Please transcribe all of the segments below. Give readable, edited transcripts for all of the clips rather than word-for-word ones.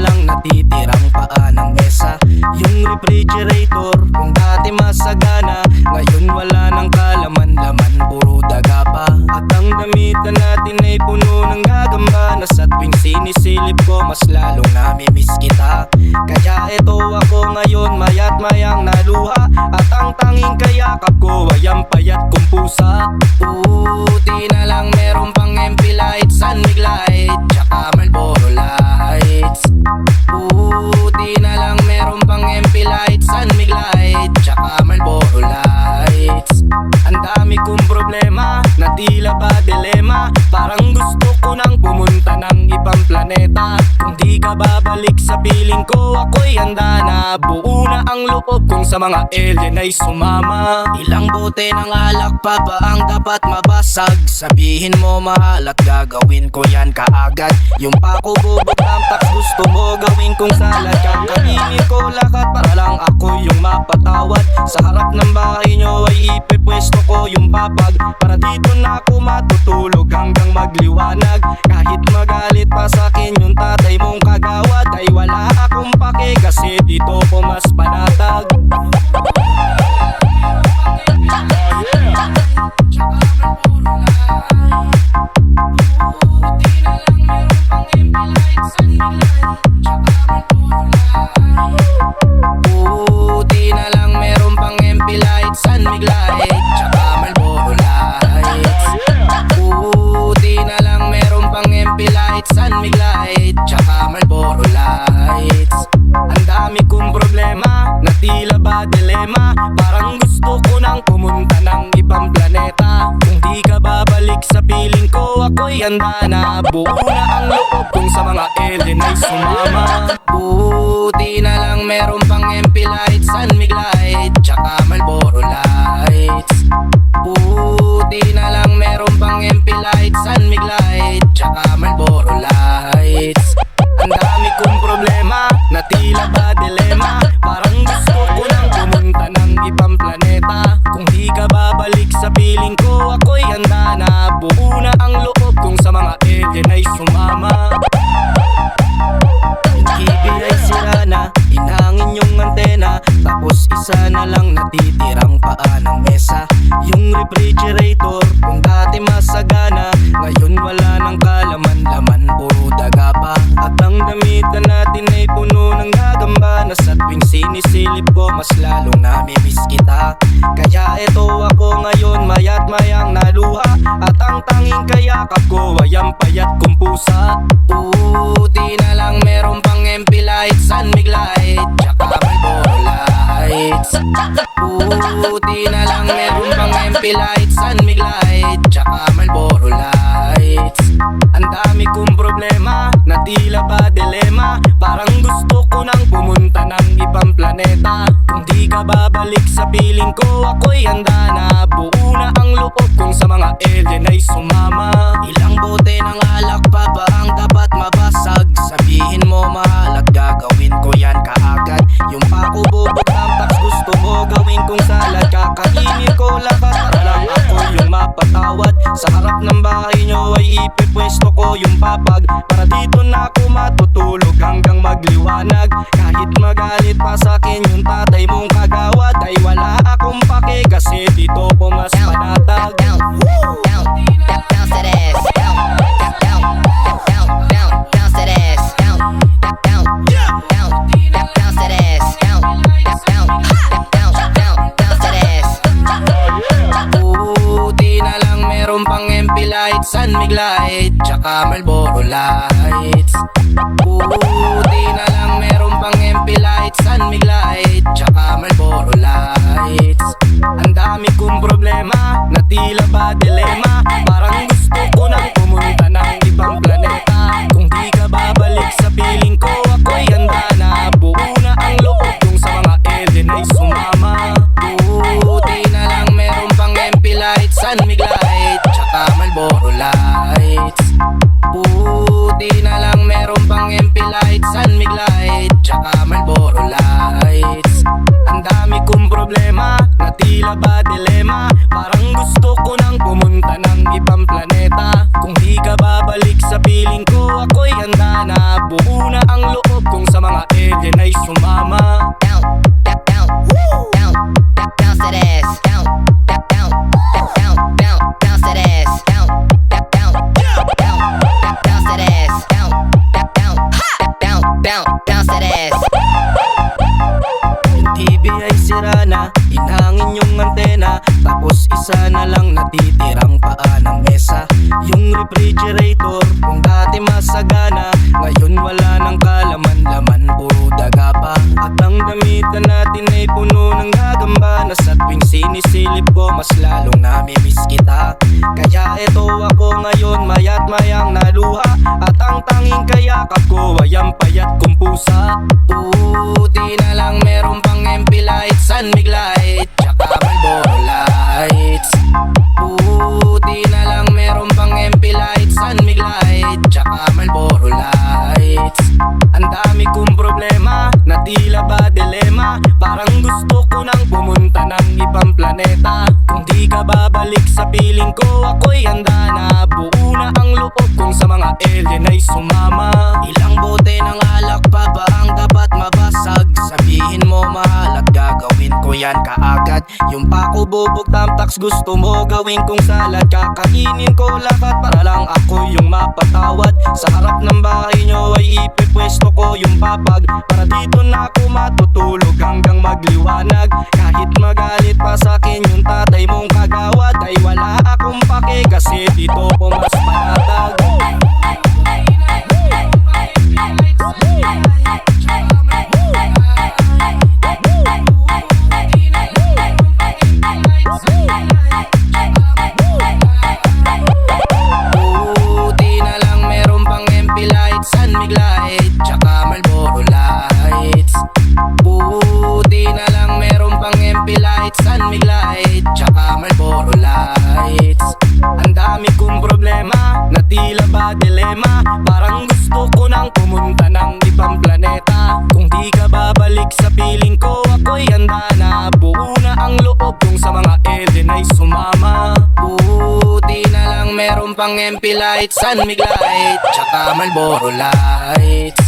lang natitirang paa ng mesa. Yung refrigerator kung dati masagana, ngayon wala nang kalaman-laman, puro daga pa. At ang damitan natin ay puno ng gagamba, na sa tuwing sinisilip ko mas lalong namimiss kita. Kaya eto ako ngayon mayat mayang naluha, at ang tanging kayakap ko ay ang payat kong pusa. Buti na lang meron pang MP lights, San Mig light, tsaka Marlboro lights. Buti na lang meron pang MP lights, San Mig light, tsaka Marlboro lights. Ang dami kong problema na tila ba dilema, parang gusto ko nang pumunta ng ibang planeta. Kung di ka babalik sa piling ko, ako'y handa na. Buo na ang loob kung sa mga alien ay sumama. Ilang bote ng alak pa ba ang dapat mabasag? Sabihin mo mahal at gagawin ko yan kaagad. Yung pako bubot tamtax gusto mo gawin kong salad. Kakainin ko lahat para lang ako yung mapatawad. Sa harap ng bahay nyo ay ipipwesto ko yung papag, para dito na ako matutulog hanggang magliwanag. Kahit magalit pa sa'kin yung tatay mong kagawad, ay wala akong pake kasi dito ko mas panatag. Buti na lang meron pang MP lights, San Mig light, tsaka Marlboro lights. Buti na lang meron pang MP lights, San Mig light, tsaka Marlboro lights. Ang dami kong problema na tila ba dilema, parang gusto ko nang pumunta ng ibang planeta. Kung di ka babalik sa piling ko, ako'y handa na. Buo na ang loob kung sa mga alien ay sumama. Buti na lang meron pang MP lights, San Mig light, tsaka Marlboro lights. Buti na lang meron pang MP lights, San Mig light, tsaka Marlboro lights. Ang dami kong problema na tila ba dilema, parang gusto ko nang pumunta ng ibang planeta. Kung di ka babalik sa piling ko, ako'y handa na. Buo na ang loob kung sa mga alien ay sumama. Yung TV ay sira na, inangin yung antena, tapos isa na lang natitirang paa ng mesa. Yung refrigerator kung dati masagana, ngayon wala nang kalaman-laman, puro daga pa. At ang damitan natin ay puno ng gagamba, na sa tuwing sinisilip ko mas lalong namimiss kita. Kaya eto ako ngayon mayat mayang naluha, at ang tanging kayakap ko ay ang payat kong pusa. Buti na lang meron pang MP lights, San Mig light, tsaka Marlboro lights. Buti na lang meron pang MP lights, San Mig light, tsaka Marlboro lights. Ang dami kong problema na tila ba dilema, parang gusto ko nang pumunta ng ibang planeta. Kung di ka babalik sa piling ko, ako'y handa na. Buo na ang loob kung sa mga alien ay sumama. Ilang bote ng alak pa ba ang dapat mabasag? Sabihin mo mahal at gagawin ko yan kaagad. Yung pako bubot tamtax gusto mo gawin kong salad. Kakainin ko lahat para lang ako yung mapatawad. Sa harap ng bahay nyo ay ipipwesto ko yung papag, para dito na ako matutulog hanggang magliwanag. Kahit magalit pa sa'kin yung tatay mong kagawad, ay wala akong pake kasi dito ko mas panatag. Buti na lang meron pang MP lights, San Mig light, tsaka Marlboro lights. Buti na lang meron pang MP lights, San Mig light, tsaka Marlboro lights. Ang dami kong problema na tila ba dilema, parang gusto ko nang pumunta ng ibang planeta. Kung di ka babalik sa piling ko, ako'y handa na. Buo na ang loob kung sa mga alien ay sumama. Buti na lang meron pang MP lights, San Mig light, tsaka Marlboro lights. Buti na lang meron pang MP lights, San Mig light, tsaka Marlboro lights. Ang dami kong problema na tila ba dilema, parang gusto ko nang pumunta ng ibang planeta. Kung di ka babalik sa piling ko, ako'y handa na. Buo na ang loob kung mga alien ay sumama. Bounce that ass. Bounce that ass. Bounce that ass. Bounce that ass. Yung TV ay sira na, inhangin yung antena, tapos isa na lang natitirang paa ng mesa. Yung refrigerator, kung dati masagana, ngayon wala nang kalaman-laman, puro daga pa. At ang gamitan natin ay puno ng gagamba, na sa tuwing sinisilip ko, mas lalong namimiss kita. Kaya eto ako ngayon, mayat mayang naluha, at ang tanging kayakap ko ay ang payat kong pusa. Buti na lang meron pang MP lights, Sunmig light, tsaka Marlboro lights. Buti na lang meron pang MP lights, Sunmig light, tsaka Marlboro lights. Ang dami kong problema, na tila ba dilema, parang gusto ko nang pumunta ng ibang planeta. Kung di ka babalik sa piling ko, ako'y handa na. Buo na ang loob kong sa mga alien ay sumama. Ilang bote ng alak pa ba ang dapat mabasag? Sabihin mo mahal at gagawin ko yan kaagad. Yung pako bubog tamtax gusto mo gawin kong salad. Kakainin ko lahat para lang ako yung mapatawad. Sa harap ng bahay nyo ay ipipwesto ko yung papag, para dito na ako matutulog hanggang magliwanag. Kahit magalit pa sa'kin yung tatay mong kagawad, ay wala akong pake kasi dito ko mas panatag. Buti na lang meron pang MP lights, Sunmig light, tsaka Marlboro lights. Buti na lang meron pang MP lights, Sunmig light, tsaka Marlboro lights. Ang dami kong problema, na tila ba dilema, parang gusto ko nang pumunta ng ibang planeta. Kung di ka babalik sa piling ko, ako'y handa na. Buo na ang loob kong sa mga alien ay sumama. Buti na lang meron pang MP lights, Sunmig light, tsaka Marlboro lights.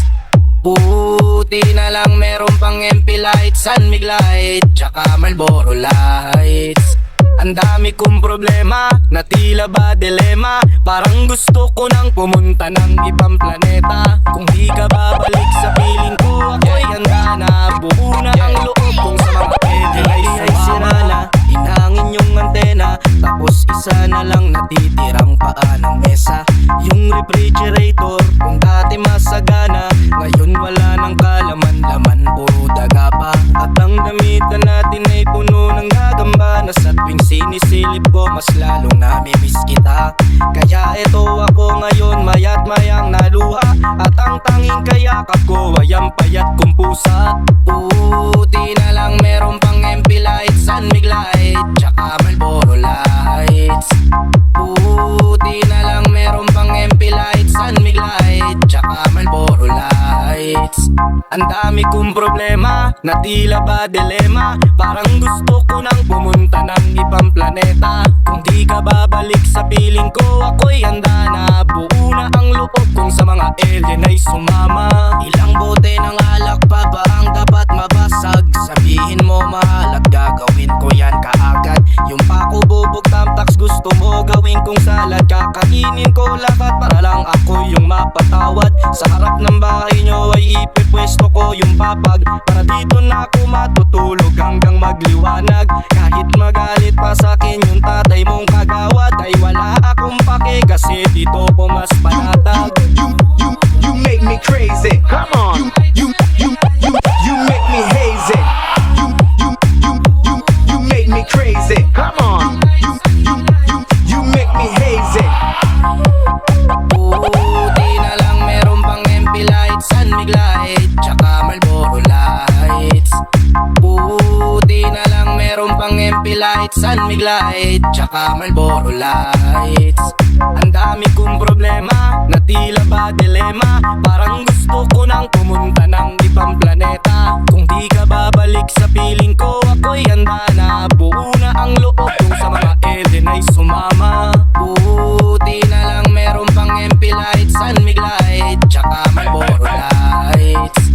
Buti na lang meron pang MP lights, Sunmig light, tsaka Marlboro lights. Ang dami kong problema, na tila ba dilema, parang gusto ko nang pumunta ng ibang planeta. Kung di ka babalik sa piling ko, ako'y handa na. Buo na ang loob kong sa mga alien ay sira na, inhangin yung antena, tapos isa na lang natitirang paa ng mesa. Yung refrigerator, kung dati masagana, ngayon wala nang kalaman-laman, puro daga pa. At ang gamitan natin ay puno ng gagamba, na sa tuwing sinisilip ko, mas lalong namimiss kita. Kaya eto ako ngayon, mayat mayang naluha, at ang tanging kayakap ko ay ang payat kong pusa. Buti na lang meron pang MP lights, Sunmig light, tsaka Marlboro lights. Buti na lang meron pang MP lights, Sunmig light, tsaka Marlboro lights. Ang dami kong problema, na tila ba dilema, parang gusto ko nang pumunta ng ibang planeta. Kung di ka babalik sa piling ko, ako'y handa na. Buo na ang loob kong sa mga alien ay sumama. Ilang bote ng alak pa ba ang dapat mabasag? Sabihin mo mahal at gagawin ko yan kaagad. Yung pako bubog tamtax gusto mo gawin kong salad. Kakainin ko lahat para lang ako yung mapatawad. Sa harap ng bahay nyo ay ipipwesto ko yung papag, para dito na ako matutulog hanggang magliwanag. Kahit magalit pa sa'kin yung tatay mong kagawad, ay wala akong pake kasi dito ko mas panatag. You make me crazy. Come on. You make me hazy. You make me crazy. Come on. You make me hazy. Buti na lang meron pang MP lights, Sunmig light, tsaka Marlboro lights. Buti na lang meron pang MP lights, Sunmig light, tsaka Marlboro lights. Ang dami kong problema, na tila ba dilema, parang gusto ko nang pumunta ng ibang planeta. Kung di ka babalik sa piling ko, ako'y handa na. Buo na ang loob kong sa mga alien ay sumama. Buti na lang meron pang MP lights, Sunmig light, tsaka Marlboro lights.